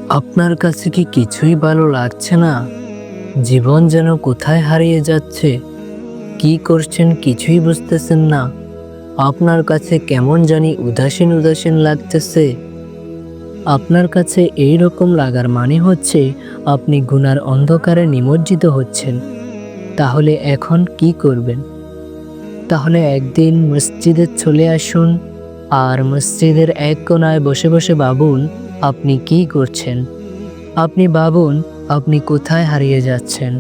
আপনার কাছে কি কিছুই ভালো লাগছে না? জীবন যেন কোথায় হারিয়ে যাচ্ছে। কি করছেন কিছুই বুঝতেছেন না। আপনার কাছে কেমন জানি উদাসীন উদাসীন লাগতেছে। আপনার কাছে এই রকম লাগার মানে হচ্ছে আপনি গুনার অন্ধকারে নিমজ্জিত হচ্ছেন। তাহলে এখন কি করবেন? তাহলে একদিন মসজিদে চলে আসুন, আর মসজিদের এক কোণায় বসে বসে ভাবুন আপনি কি করছেন। আপনি ভাবুন আপনি কোথায় হারিয়ে যাচ্ছেন।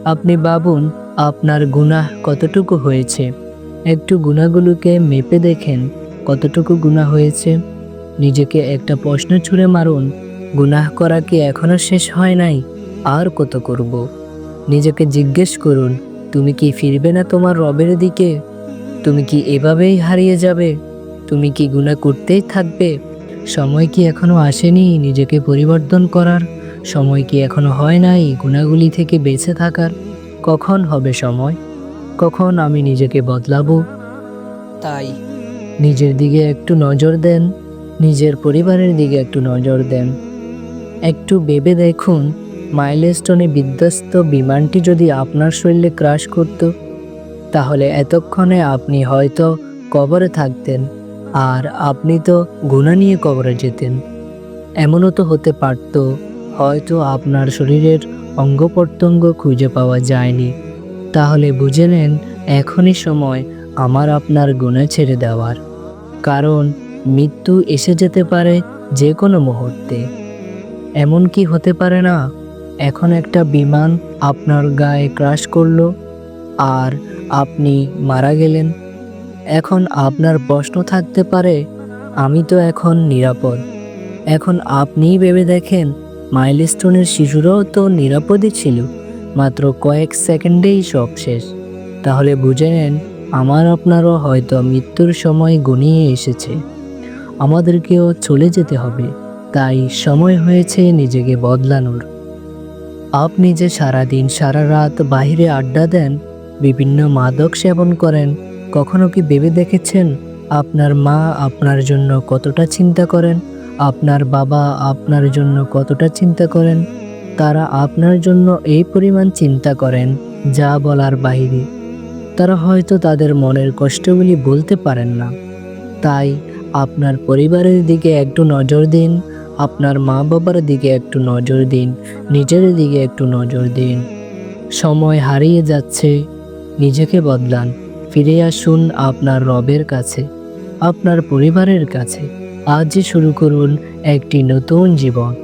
আপনি ভাবুন আপনার গুনাহ কতটুকু হয়েছে। একটু গুনাহগুলোকে মেপে দেখেন কতটুকু গুনাহ হয়েছে। নিজেকে একটা প্রশ্ন ছুঁড়ে মারুন, গুনাহ করা কি এখনো শেষ হয় নাই? আর কত করব? নিজেকে জিজ্ঞেস করুন, তুমি কি ফিরবে না তোমার রবের দিকে? তুমি কি এভাবেই হারিয়ে যাবে? তুমি কি গুনাহ করতেই থাকবে? সময় কি এখনো আসেনি নিজেকে পরিবর্তন করার? সময় কি এখনো হয় নাই গুনাহগুলি থেকে বেঁচে থাকার? কখন হবে সময়? কখন আমি নিজেকে বদলাবো? তাই নিজের দিকে একটু নজর দেন, নিজের পরিবারের দিকে একটু নজর দেন। একটু ভেবে দেখুন, মাইলস্টোনে বিধ্বস্ত বিমানটি যদি আপনার শরীরে ক্রাশ করত, তাহলে এতক্ষণে আপনি হয়তো কবরে থাকতেন, আর আপনি তো গুনাহ নিয়ে কবরে যেতেন। এমনও তো হতে পারত হয়তো আপনার শরীরের অঙ্গ প্রত্যঙ্গ খুঁজে পাওয়া যায়নি। তাহলে বুঝে নেন এখনই সময় আমার আপনার গুনাহ ছেড়ে দেওয়ার। কারণ মৃত্যু এসে যেতে পারে যে কোনো মুহূর্তে। এমন কি হতে পারে না এখন একটা বিমান আপনার গায়ে ক্রাশ করলো আর আপনি মারা গেলেন? এখন আপনার প্রশ্ন থাকতে পারে, আমি তো এখন নিরাপদ। এখন আপনিই ভেবে দেখেন, মাইলস্টোনের শিশুরাও তো নিরাপদই ছিল, মাত্র কয়েক সেকেন্ডেই সব শেষ। তাহলে বুঝে নেন আমার আপনারও হয়তো মৃত্যুর সময় ঘনিয়ে এসেছে। আমাদেরকেও চলে যেতে হবে। তাই সময় হয়েছে নিজেকে বদলানোর। আপনি যে সারাদিন সারা রাত বাইরে আড্ডা দেন, বিভিন্ন মাদক সেবন করেন, কখনো কি ভেবে দেখেছেন আপনার মা আপনার জন্য কতটা চিন্তা করেন? আপনার বাবা আপনার জন্য কতটা চিন্তা করেন? তারা আপনার জন্য এই পরিমাণ চিন্তা করেন যা বলার বাইরে। তারা হয়তো তাদের মনের কষ্টগুলি বলতে পারেন না। তাই আপনার পরিবারের দিকে একটু নজর দিন, আপনার মা বাবার দিকে একটু নজর দিন, নিজের দিকে একটু নজর দিন। সময় হারিয়ে যাচ্ছে, নিজেকে বদলান। ফিরে আসুন আপনার রবের কাছে, আপনার পরিবারের কাছে। আজই শুরু করুন একটি নতুন জীবন।